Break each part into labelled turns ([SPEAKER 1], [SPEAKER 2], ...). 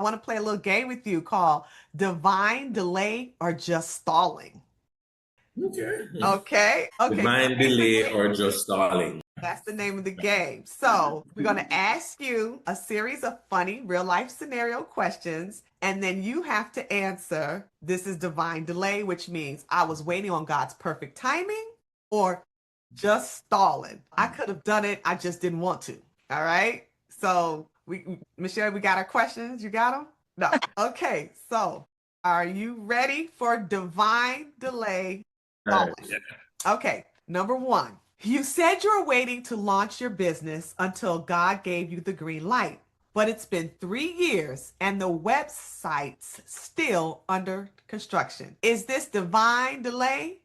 [SPEAKER 1] I want to play a little game with you called Divine Delay or Just Stalling.
[SPEAKER 2] Okay.
[SPEAKER 1] Okay. Okay.
[SPEAKER 2] Divine delay or just stalling.
[SPEAKER 1] That's the name of the game. So we're going to ask you a series of funny real life scenario questions, and then you have to answer. This is divine delay, which means I was waiting on God's perfect timing or just stalling. I could have done it. I just didn't want to. All right. So Michelle, we got our questions. You got them? No. Okay. So are you ready for divine delay?
[SPEAKER 2] Yeah.
[SPEAKER 1] Okay. Number one. You said you were waiting to launch your business until God gave you the green light, but it's been 3 years and the website's still under construction. Is this divine delay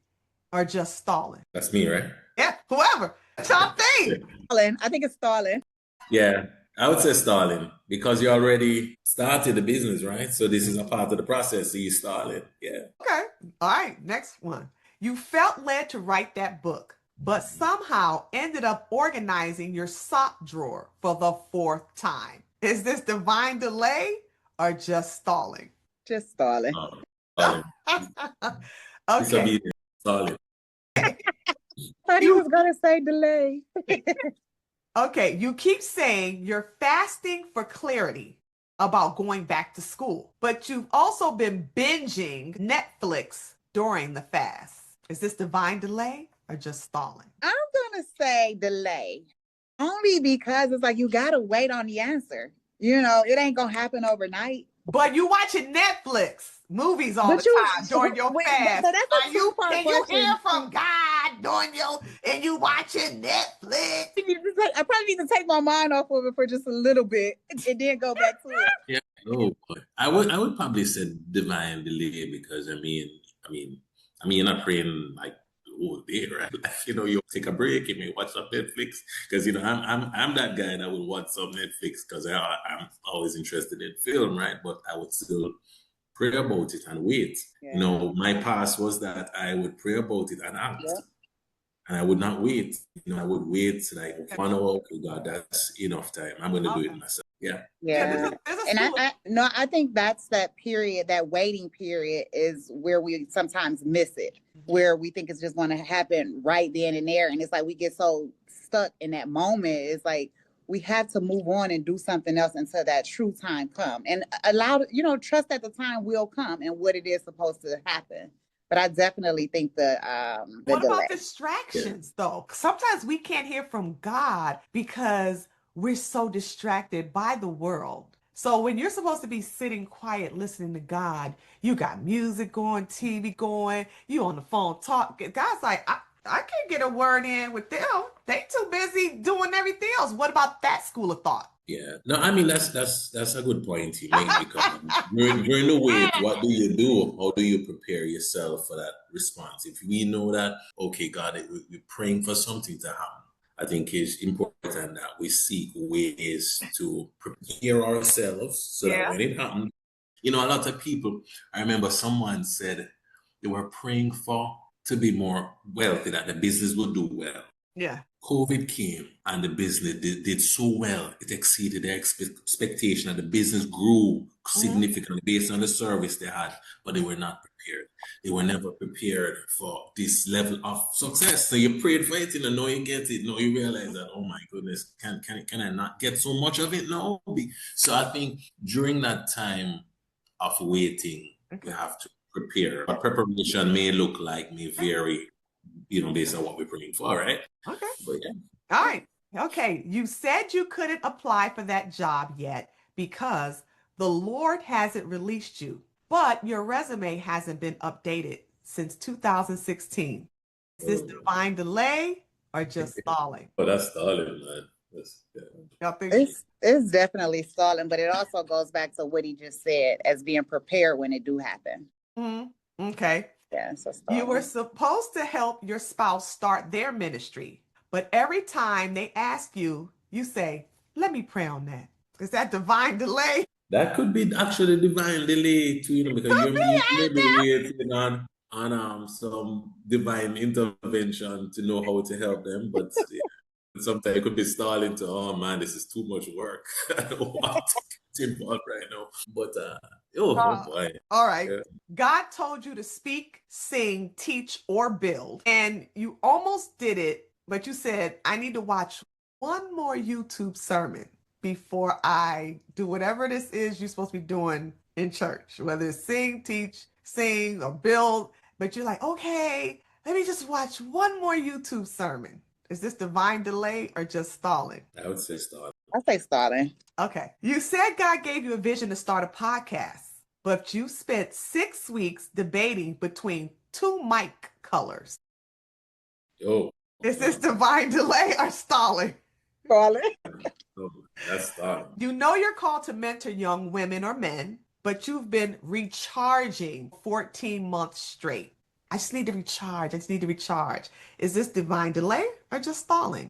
[SPEAKER 1] or just stalling?
[SPEAKER 2] That's me, right?
[SPEAKER 1] Yeah, whoever. Top thing.
[SPEAKER 3] Stalling. I think it's stalling.
[SPEAKER 2] Yeah, I would say stalling because you already started the business, right? So this is a part of the process. So you started. Yeah.
[SPEAKER 1] Okay. All right. Next one. You felt led to write that book, but somehow ended up organizing your sock drawer for the fourth time. Is this divine delay or just stalling?
[SPEAKER 3] Just stalling.
[SPEAKER 2] Stalling.
[SPEAKER 1] Okay.
[SPEAKER 2] Disobedient. Stalling.
[SPEAKER 3] Thought he was gonna say delay.
[SPEAKER 1] Okay, you keep saying you're fasting for clarity about going back to school, but you've also been binging Netflix during the fast. Is this divine delay or just stalling?
[SPEAKER 3] I'm gonna say delay. Only because it's like you gotta wait on the answer. You know, it ain't gonna happen overnight.
[SPEAKER 1] But you watching Netflix movies all the time during your fast.
[SPEAKER 3] So that's
[SPEAKER 1] Can you hear from God during and you watching Netflix?
[SPEAKER 3] I probably need to take my mind off of it for just a little bit and then go back to it.
[SPEAKER 2] Yeah. Oh, I would probably say divine delay because I mean, you're not praying like all day, right? Like, you take a break, you may watch some Netflix because I'm that guy that will watch some Netflix because I'm always interested in film, right? But I would still pray about it and wait.
[SPEAKER 3] Yeah.
[SPEAKER 2] My past was that I would pray about it and act.
[SPEAKER 3] Yeah.
[SPEAKER 2] And I would not wait. I would wait like 1 hour. Okay, God, that's enough time. I'm going to do it myself. Yeah.
[SPEAKER 3] Yeah. And I think that's that period, that waiting period is where we sometimes miss it, where we think it's just going to happen right then and there. And it's like we get so stuck in that moment. It's like we have to move on and do something else until that true time come and trust that the time will come and what it is supposed to happen. But I definitely think
[SPEAKER 1] what
[SPEAKER 3] delay.
[SPEAKER 1] about distractions though? Sometimes we can't hear from God because we're so distracted by the world. So when you're supposed to be sitting quiet listening to God, you got music going, TV going, you on the phone talking. God's like, I can't get a word in with them. They too busy doing everything else. What about that school of thought?
[SPEAKER 2] Yeah. No, I mean that's a good point you make because during the wait, what do you do? How do you prepare yourself for that response? If we know that, okay, God, we're praying for something to happen, I think it's important that we seek ways to prepare ourselves so that when it happens, a lot of people, I remember someone said they were praying to be more wealthy, that the business would do well.
[SPEAKER 1] Yeah.
[SPEAKER 2] COVID came and the business did so well. It exceeded their expectation and the business grew significantly based on the service they had, but they were not prepared. They were never prepared for this level of success. So you prayed for it, now you get it. Now you realize that, oh my goodness, can I not get so much of it now? So I think during that time of waiting, we have to prepare. Our preparation may look like, may vary, based on what we're praying for, right?
[SPEAKER 1] Okay.
[SPEAKER 2] But,
[SPEAKER 1] All right. Okay. You said you couldn't apply for that job yet because the Lord hasn't released you, but your resume hasn't been updated since 2016. Is this divine delay or just stalling?
[SPEAKER 2] But that's stalling, man.
[SPEAKER 3] It's definitely stalling, but it also goes back to what he just said as being prepared when it do happen.
[SPEAKER 1] Mm-hmm. Okay.
[SPEAKER 3] Yeah, so
[SPEAKER 1] you were supposed to help your spouse start their ministry, but every time they ask you, you say, let me pray on that. Is that divine delay?
[SPEAKER 2] That could be actually divine delay too, because you may be waiting on some divine intervention to know how to help them, but sometimes it could be stalling to, oh man, this is too much work. I don't want involved right now. But oh boy.
[SPEAKER 1] All right.
[SPEAKER 2] Yeah.
[SPEAKER 1] God told you to speak, sing, teach, or build, and you almost did it, but you said, I need to watch one more YouTube sermon before I do whatever this is you're supposed to be doing in church, whether it's sing, teach, sing, or build. But you're like, okay, let me just watch one more YouTube sermon. Is this divine delay or just stalling?
[SPEAKER 2] I would say start.
[SPEAKER 3] I say starting.
[SPEAKER 1] Okay. You said God gave you a vision to start a podcast, but you spent 6 weeks debating between two mic colors.
[SPEAKER 2] Oh,
[SPEAKER 1] Is this divine delay or stalling?
[SPEAKER 3] Starting.
[SPEAKER 2] no, that's starting.
[SPEAKER 1] You know you're called to mentor young women or men, but you've been recharging 14 months straight. I just need to recharge. I just need to recharge. Is this divine delay or just stalling?